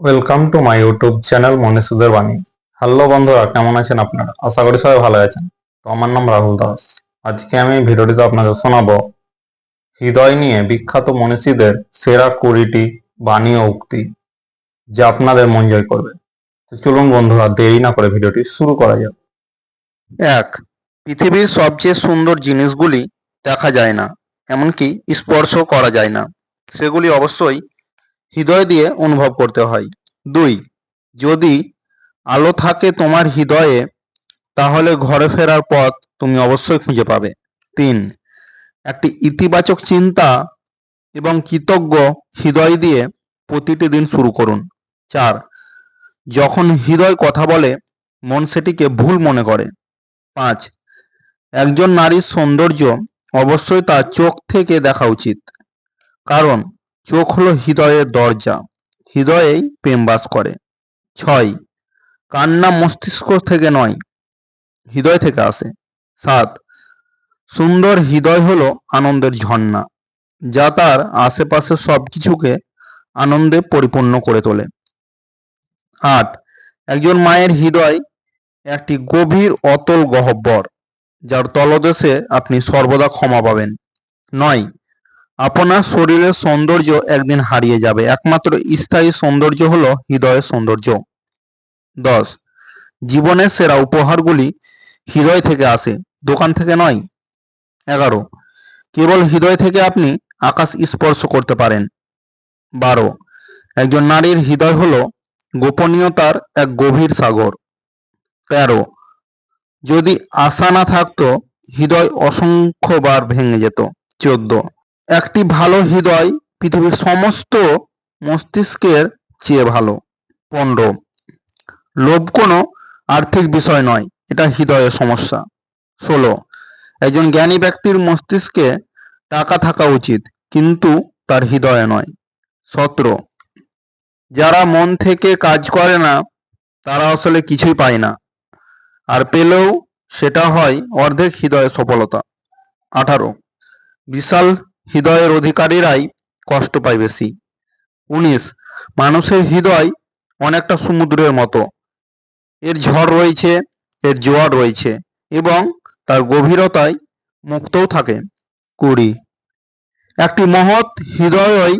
Welcome to my YouTube channel মনীষুদের বাণী। Hello বন্ধুরা, কেমন আছেন আপনারা? আশা করি সবাই ভালো আছেন। তো আমার নাম রাহুল দাস। আজকে আমি ভিডিওটিতে আপনাদের শোনাবো হৃদয় নিয়ে বিখ্যাত মনীষীদের সেরা 20টি বাণী ও উক্তি, যা আপনাদের মন জয় করবে। তো চলুন বন্ধুরা, দেরি না করে ভিডিওটি শুরু করা যাক। ১. পৃথিবীর সবচেয়ে সুন্দর জিনিসগুলি দেখা যায় না, এমনকি স্পর্শ করা যায় না। সেগুলি অবশ্যই হৃদয় দিয়ে অনুভব করতে হয়। ২. যদি আলো থাকে তোমার হৃদয়ে, তাহলে ঘরে ফেরার পথ তুমি অবশ্যই খুঁজে পাবে। ৩. একটি ইতিবাচক চিন্তা এবং কৃতজ্ঞ হৃদয় দিয়ে প্রতিটি দিন শুরু করুন। ৪. যখন হৃদয় কথা বলে, মন সেটিকে ভুল মনে করে। ৫. একজন নারীর সৌন্দর্য অবশ্যই তার চোখ থেকে দেখা উচিত, কারণ চোখ হলো হৃদয়ের দরজা, হৃদয়েই প্রেম বাস করে। ৬. কান্না মস্তিষ্ক থেকে নয়, হৃদয় থেকে আসে। ৭. সুন্দর হৃদয় হলো আনন্দের ঝর্ণা, যা তার আশেপাশের সবকিছুকে আনন্দে পরিপূর্ণ করে তোলে। ৮. একজন মায়ের হৃদয় একটি গভীর অতল গহ্বর, যার তলদেশে আপনি সর্বদা ক্ষমা পাবেন। ৯. আপনার শরীরের সৌন্দর্য একদিন হারিয়ে যাবে, একমাত্র স্থায়ী সৌন্দর্য হলো হৃদয়ের সৌন্দর্য। ১০. জীবনের সেরা উপহারগুলি হৃদয় থেকে আসে, দোকান থেকে নয়। ১১. কেবল হৃদয় থেকে আপনি আকাশ স্পর্শ করতে পারেন। ১২. একজন নারীর হৃদয় হলো গোপনীয়তার এক গভীর সাগর। ১৩. যদি আশা না থাকতো, হৃদয় অসংখ্যবার ভেঙে যেত। ১৪. একটি ভালো হৃদয় পৃথিবীর সমস্ত মস্তিষ্কের চেয়ে ভালো। ১৫. লোভ কোনো আর্থিক বিষয় নয়, এটা হৃদয়ের সমস্যা। ১৬. একজন জ্ঞানী ব্যক্তির মস্তিষ্কে টাকা থাকা উচিত, কিন্তু তার হৃদয়ে নয়। ১৭. যারা মন থেকে কাজ করে না, তারা আসলে কিছুই পায় না, আর পেলেও সেটা হয় অর্ধেক হৃদয়ের সফলতা। ১৮. বিশাল হৃদয়ের অধিকারীরাই কষ্ট পায় বেশি। ১৯. মানুষের হৃদয় অনেকটা সমুদ্রের মতো, এর ঝড় রয়েছে, এর জোয়ার রয়েছে, এবং তার গভীরতায় মুক্তও থাকে। ২০. একটি মহৎ হৃদয়ই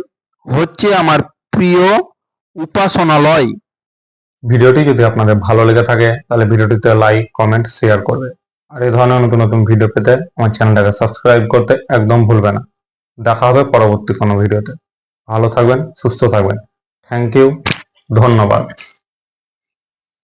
হচ্ছে আমার প্রিয় উপাসনালয়। ভিডিওটি যদি আপনাদের ভালো লেগে থাকে তাহলে ভিডিওটিতে লাইক, কমেন্ট, শেয়ার করবে। আর এই ধরনের নতুন নতুন ভিডিও পেতে আমার চ্যানেলটাকে সাবস্ক্রাইব করতে একদম ভুলবে না। দেখা হবে পরবর্তী কোনো ভিডিওতে। ভালো থাকবেন, সুস্থ থাকবেন। থ্যাংক ইউ, ধন্যবাদ।